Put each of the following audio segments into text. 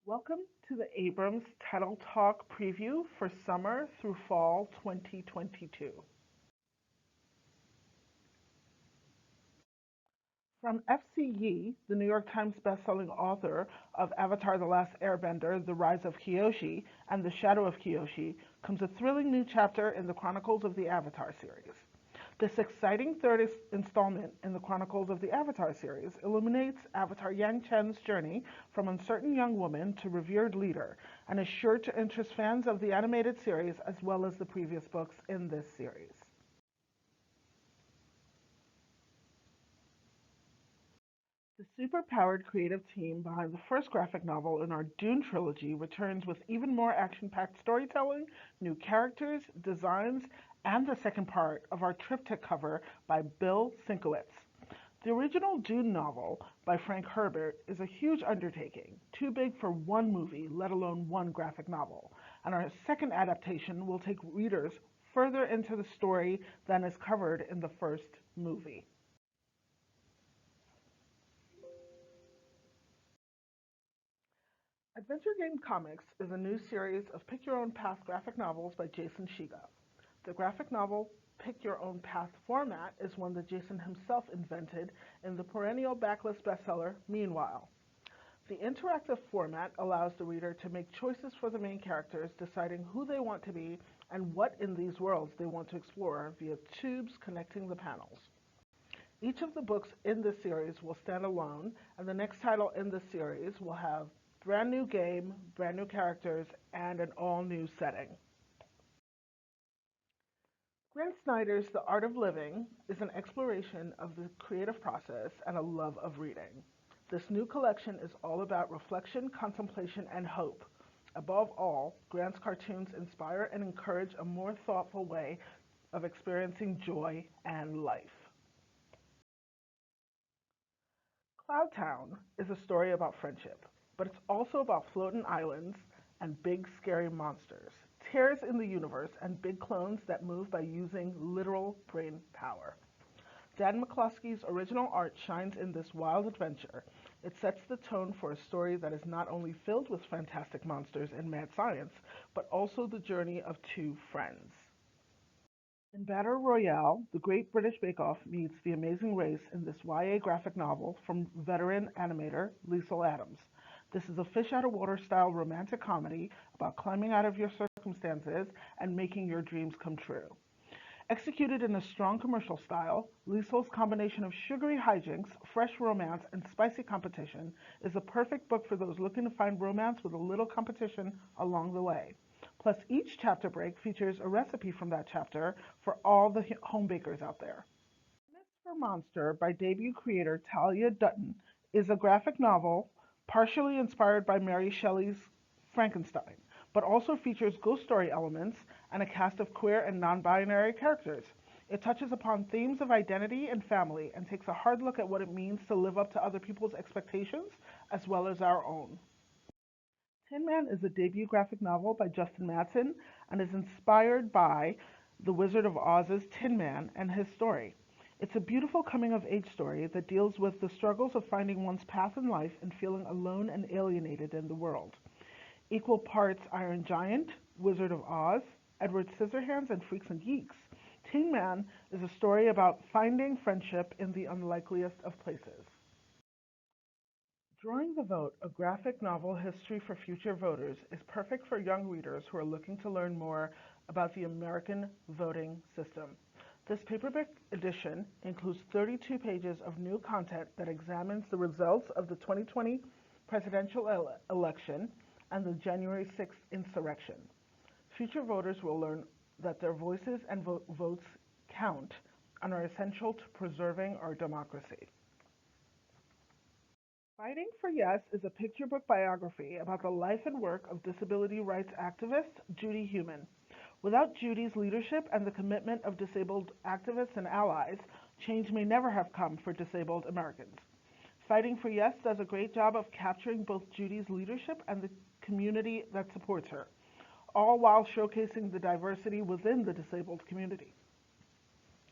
Welcome to the Abrams TitleTalk preview for summer through fall 2022. From F.C. Yee, the New York Times bestselling author of Avatar: The Last Airbender, The Rise of Kyoshi, and The Shadow of Kyoshi, comes a thrilling new chapter in the Chronicles of the Avatar series. This exciting third installment in the Chronicles of the Avatar series illuminates Avatar Yang Chen's journey from uncertain young woman to revered leader and is sure to interest fans of the animated series as well as the previous books in this series. The super-powered creative team behind the first graphic novel in our Dune trilogy returns with even more action-packed storytelling, new characters, designs, and the second part of our triptych cover by Bill Sienkiewicz. The original Dune novel by Frank Herbert is a huge undertaking, too big for one movie, let alone one graphic novel, and our second adaptation will take readers further into the story than is covered in the first movie. Adventure Game Comics is a new series of pick your own path graphic novels by Jason Shiga. The graphic novel pick your own path format is one that Jason himself invented in the perennial backlist bestseller Meanwhile. The interactive format allows the reader to make choices for the main characters, deciding who they want to be and what in these worlds they want to explore via tubes connecting the panels. Each of the books in this series will stand alone, and the next title in this series will have brand new game, brand new characters, and an all new setting. Grant Snider's The Art of Living is an exploration of the creative process and a love of reading. This new collection is all about reflection, contemplation, and hope. Above all, Grant's cartoons inspire and encourage a more thoughtful way of experiencing joy and life. Cloud Town is a story about friendship, but it's also about floating islands and big scary monsters, tears in the universe, and big clones that move by using literal brain power. Dan McCloskey's original art shines in this wild adventure. It sets the tone for a story that is not only filled with fantastic monsters and mad science, but also the journey of two friends. In Battle Royale, the Great British Bake Off meets The Amazing Race in this YA graphic novel from veteran animator Liesl Adams. This is a fish out of water style romantic comedy about climbing out of your circumstances and making your dreams come true. Executed in a strong commercial style, Liesl's combination of sugary hijinks, fresh romance, and spicy competition is a perfect book for those looking to find romance with a little competition along the way. Plus, each chapter break features a recipe from that chapter for all the home bakers out there. Miss for Monster by debut creator Talia Dutton is a graphic novel partially inspired by Mary Shelley's Frankenstein, but also features ghost story elements and a cast of queer and non-binary characters. It touches upon themes of identity and family and takes a hard look at what it means to live up to other people's expectations as well as our own. Tin Man is a debut graphic novel by Justin Madsen and is inspired by The Wizard of Oz's Tin Man and his story. It's a beautiful coming of age story that deals with the struggles of finding one's path in life and feeling alone and alienated in the world. Equal parts Iron Giant, Wizard of Oz, Edward Scissorhands, and Freaks and Geeks, Tin Man is a story about finding friendship in the unlikeliest of places. Drawing the Vote, a graphic novel history for future voters, is perfect for young readers who are looking to learn more about the American voting system. This paperback edition includes 32 pages of new content that examines the results of the 2020 presidential election and the January 6th insurrection. Future voters will learn that their voices and votes count and are essential to preserving our democracy. Fighting for Yes is a picture book biography about the life and work of disability rights activist Judy Heumann. Without Judy's leadership and the commitment of disabled activists and allies, change may never have come for disabled Americans. Fighting for Yes does a great job of capturing both Judy's leadership and the community that supports her, all while showcasing the diversity within the disabled community.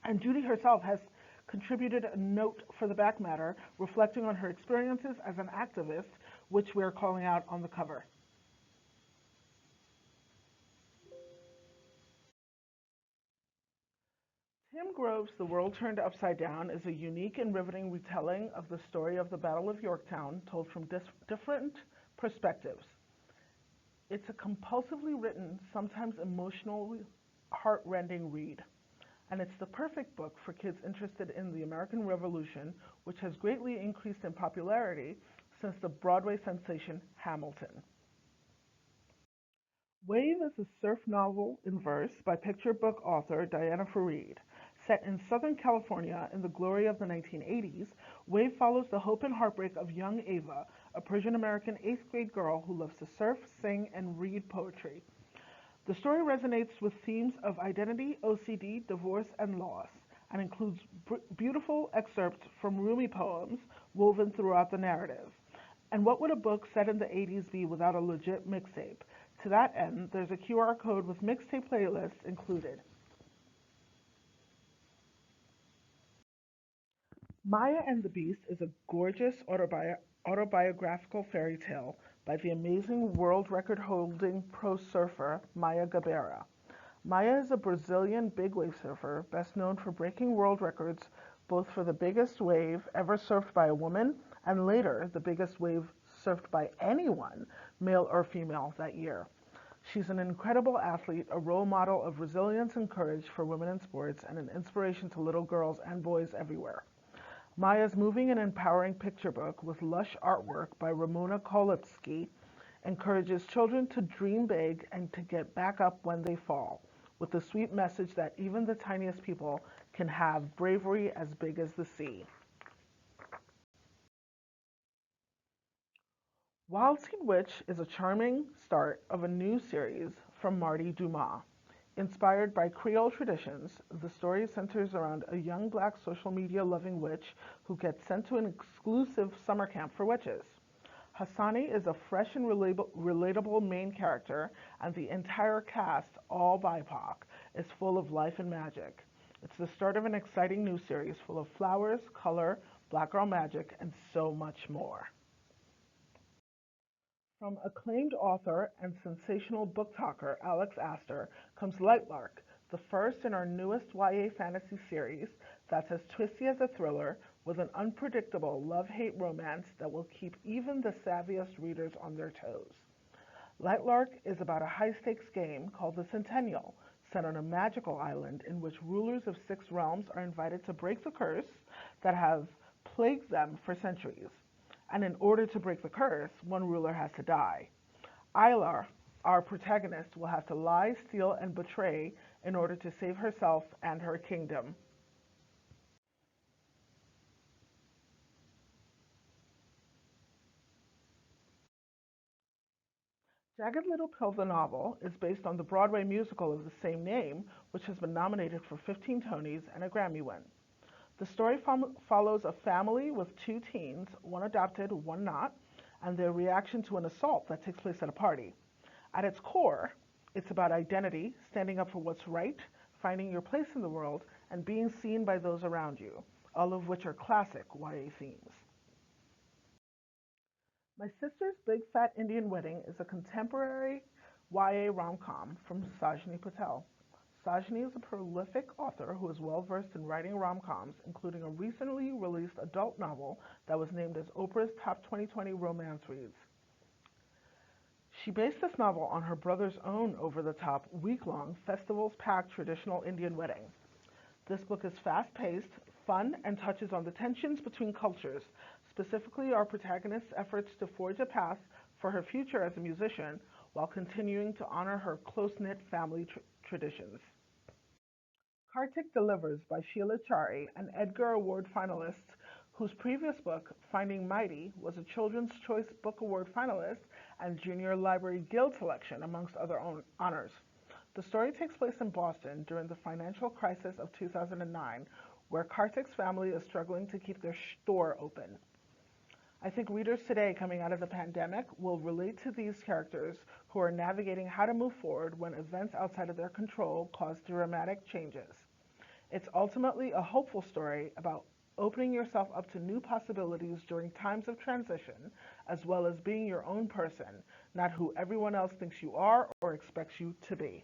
And Judy herself has contributed a note for the back matter reflecting on her experiences as an activist which we're calling out on the cover. Tim Grove's The World Turned Upside Down is a unique and riveting retelling of the story of the Battle of Yorktown told from different perspectives. It's a compulsively written, sometimes emotionally heartrending read, and it's the perfect book for kids interested in the American Revolution, which has greatly increased in popularity since the Broadway sensation Hamilton. Wave is a surf novel in verse by picture book author Diana Farid. Set in Southern California in the glory of the 1980s, Wave follows the hope and heartbreak of young Ava, a Persian American 8th grade girl who loves to surf, sing, and read poetry. The story resonates with themes of identity, OCD, divorce, and loss, and includes beautiful excerpts from Rumi poems woven throughout the narrative. And what would a book set in the 80s be without a legit mixtape? To that end, there's a QR code with mixtape playlists included. Maya and the Beast is a gorgeous autobiographical fairy tale by the amazing world record holding pro surfer Maya Gabeira. Maya is a Brazilian big wave surfer, best known for breaking world records both for the biggest wave ever surfed by a woman and later the biggest wave surfed by anyone, male or female, that year. She's an incredible athlete, a role model of resilience and courage for women in sports, and an inspiration to little girls and boys everywhere. Maya's moving and empowering picture book with lush artwork by Ramona Kolitsky encourages children to dream big and to get back up when they fall, with the sweet message that even the tiniest people can have bravery as big as the sea. Wild Seed Witch is a charming start of a new series from Marty Dumas. Inspired by Creole traditions, the story centers around a young black social media loving witch who gets sent to an exclusive summer camp for witches. Hassani is a fresh and relatable main character, and the entire cast, all BIPOC, is full of life and magic. It's the start of an exciting new series full of flowers, color, black girl magic, and so much more. From acclaimed author and sensational book talker Alex Astor comes Lightlark, the first in our newest YA fantasy series that's as twisty as a thriller with an unpredictable love-hate romance that will keep even the savviest readers on their toes. Lightlark is about a high-stakes game called the Centennial, set on a magical island in which rulers of 6 realms are invited to break the curse that has plagued them for centuries. And in order to break the curse, one ruler has to die. Ilar, our protagonist, will have to lie, steal, and betray in order to save herself and her kingdom. Jagged Little Pill, the novel, is based on the Broadway musical of the same name, which has been nominated for 15 Tonys and a Grammy win. The story follows a family with 2 teens, one adopted, one not, and their reaction to an assault that takes place at a party. At its core, it's about identity, standing up for what's right, finding your place in the world, and being seen by those around you, all of which are classic YA themes. My Sister's Big Fat Indian Wedding is a contemporary YA rom-com from Sajni Patel. Sajni is a prolific author who is well versed in writing rom-coms, including a recently released adult novel that was named as Oprah's Top 2020 Romance Reads. She based this novel on her brother's own over-the-top, week-long, festivals-packed traditional Indian wedding. This book is fast-paced, fun, and touches on the tensions between cultures, specifically our protagonist's efforts to forge a path for her future as a musician while continuing to honor her close-knit family traditions. Kartik Delivers by Sheila Chari, an Edgar Award finalist whose previous book, Finding Mighty, was a Children's Choice Book Award finalist and Junior Library Guild selection, amongst other honors. The story takes place in Boston during the financial crisis of 2009, where Kartik's family is struggling to keep their store open. I think readers today coming out of the pandemic will relate to these characters who are navigating how to move forward when events outside of their control cause dramatic changes. It's ultimately a hopeful story about opening yourself up to new possibilities during times of transition, as well as being your own person, not who everyone else thinks you are or expects you to be.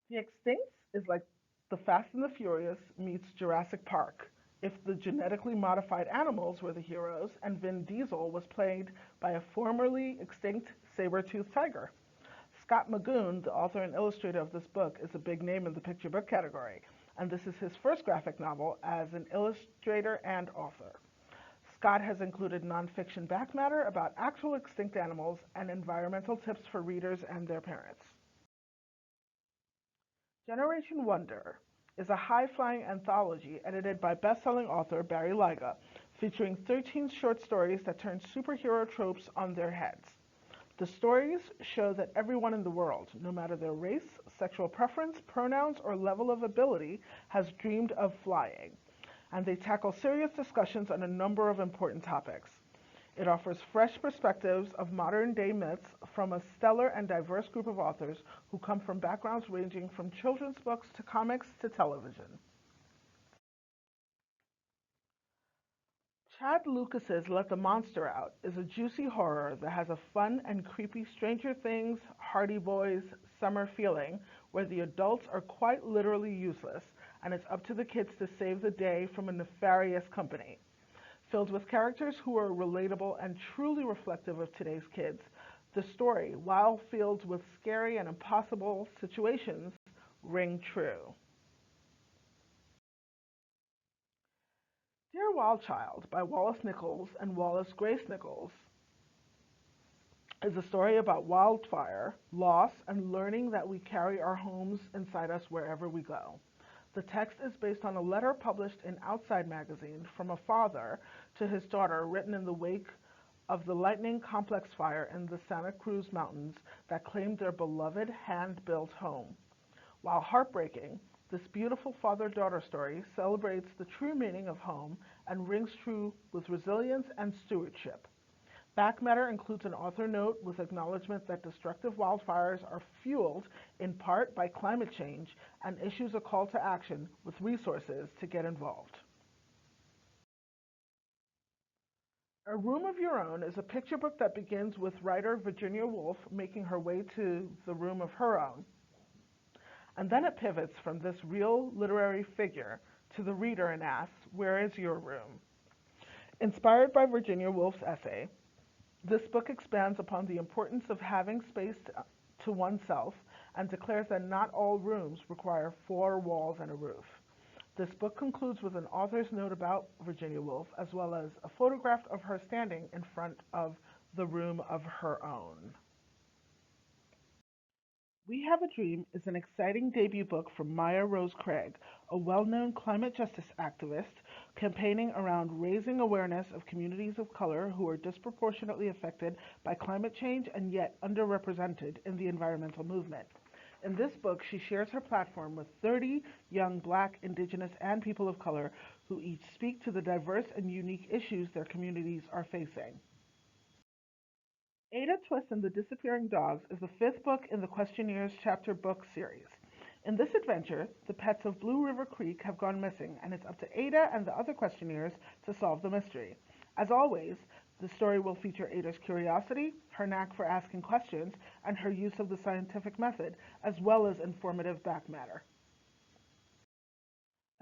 The Extincts is like the Fast and the Furious meets Jurassic Park. If the genetically modified animals were the heroes and Vin Diesel was played by a formerly extinct saber-toothed tiger. Scott Magoon, the author and illustrator of this book, is a big name in the picture book category, and this is his first graphic novel as an illustrator and author. Scott has included nonfiction back matter about actual extinct animals and environmental tips for readers and their parents. Generation Wonder is a high-flying anthology edited by best-selling author Barry Lyga, featuring 13 short stories that turn superhero tropes on their heads. The stories show that everyone in the world, no matter their race, sexual preference, pronouns, or level of ability, has dreamed of flying, and they tackle serious discussions on a number of important topics. It offers fresh perspectives of modern-day myths from a stellar and diverse group of authors who come from backgrounds ranging from children's books to comics to television. Chad Lucas's Let the Monster Out is a juicy horror that has a fun and creepy Stranger Things, Hardy Boys, summer feeling where the adults are quite literally useless and it's up to the kids to save the day from a nefarious company. Filled with characters who are relatable and truly reflective of today's kids, the story, while filled with scary and impossible situations, ring true. Dear Wild Child by Wallace Nichols and Wallace Grace Nichols is a story about wildfire, loss, and learning that we carry our homes inside us wherever we go. The text is based on a letter published in Outside magazine from a father to his daughter written in the wake of the lightning complex fire in the Santa Cruz Mountains that claimed their beloved hand-built home. While heartbreaking, this beautiful father-daughter story celebrates the true meaning of home and rings true with resilience and stewardship. Back matter includes an author note with acknowledgement that destructive wildfires are fueled in part by climate change and issues a call to action with resources to get involved. A Room of Your Own is a picture book that begins with writer Virginia Woolf making her way to the room of her own. And then it pivots from this real literary figure to the reader and asks, where is your room? Inspired by Virginia Woolf's essay, this book expands upon the importance of having space to oneself and declares that not all rooms require four walls and a roof. This book concludes with an author's note about Virginia Woolf, as well as a photograph of her standing in front of the room of her own. We Have a Dream is an exciting debut book from Maya Rose Craig, a well-known climate justice activist campaigning around raising awareness of communities of color who are disproportionately affected by climate change and yet underrepresented in the environmental movement. In this book, she shares her platform with 30 young Black, Indigenous, and people of color who each speak to the diverse and unique issues their communities are facing. Ada Twist and the Disappearing Dogs is the fifth book in the Questionnaires chapter book series. In this adventure, the pets of Blue River Creek have gone missing, and it's up to Ada and the other questionnaires to solve the mystery. As always, the story will feature Ada's curiosity, her knack for asking questions, and her use of the scientific method, as well as informative back matter.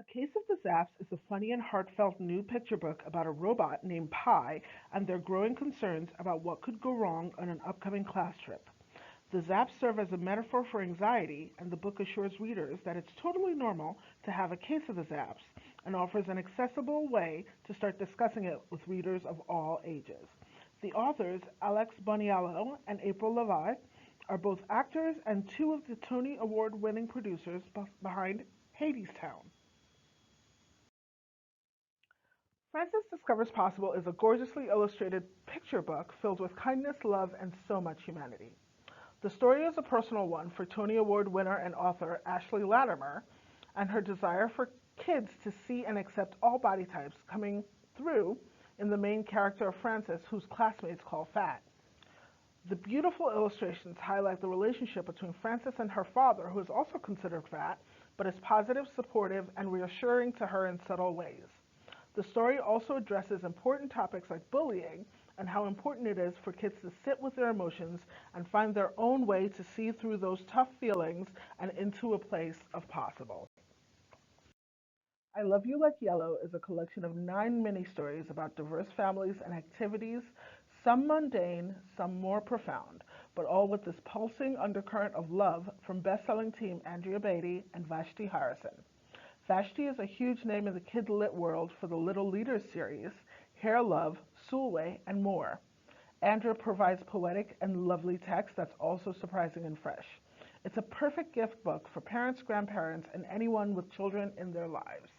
A Case of the Zaps is a funny and heartfelt new picture book about a robot named Pi and their growing concerns about what could go wrong on an upcoming class trip. The Zaps serve as a metaphor for anxiety, and the book assures readers that it's totally normal to have a case of the Zaps and offers an accessible way to start discussing it with readers of all ages. The authors, Alex Boniello and April Levi, are both actors and two of the Tony Award-winning producers behind Hadestown. Frances Discovers Possible is a gorgeously illustrated picture book filled with kindness, love, and so much humanity. The story is a personal one for Tony Award winner and author Ashley Latimer and her desire for kids to see and accept all body types coming through in the main character of Frances, whose classmates call fat. The beautiful illustrations highlight the relationship between Frances and her father, who is also considered fat, but is positive, supportive, and reassuring to her in subtle ways. The story also addresses important topics like bullying and how important it is for kids to sit with their emotions and find their own way to see through those tough feelings and into a place of possible. I Love You Like Yellow is a collection of 9 mini-stories about diverse families and activities, some mundane, some more profound, but all with this pulsing undercurrent of love from best-selling team Andrea Beatty and Vashti Harrison. Vashti is a huge name in the kid lit world for the Little Leaders series, Hair Love, Sulwe, and more. Andrea provides poetic and lovely text that's also surprising and fresh. It's a perfect gift book for parents, grandparents, and anyone with children in their lives.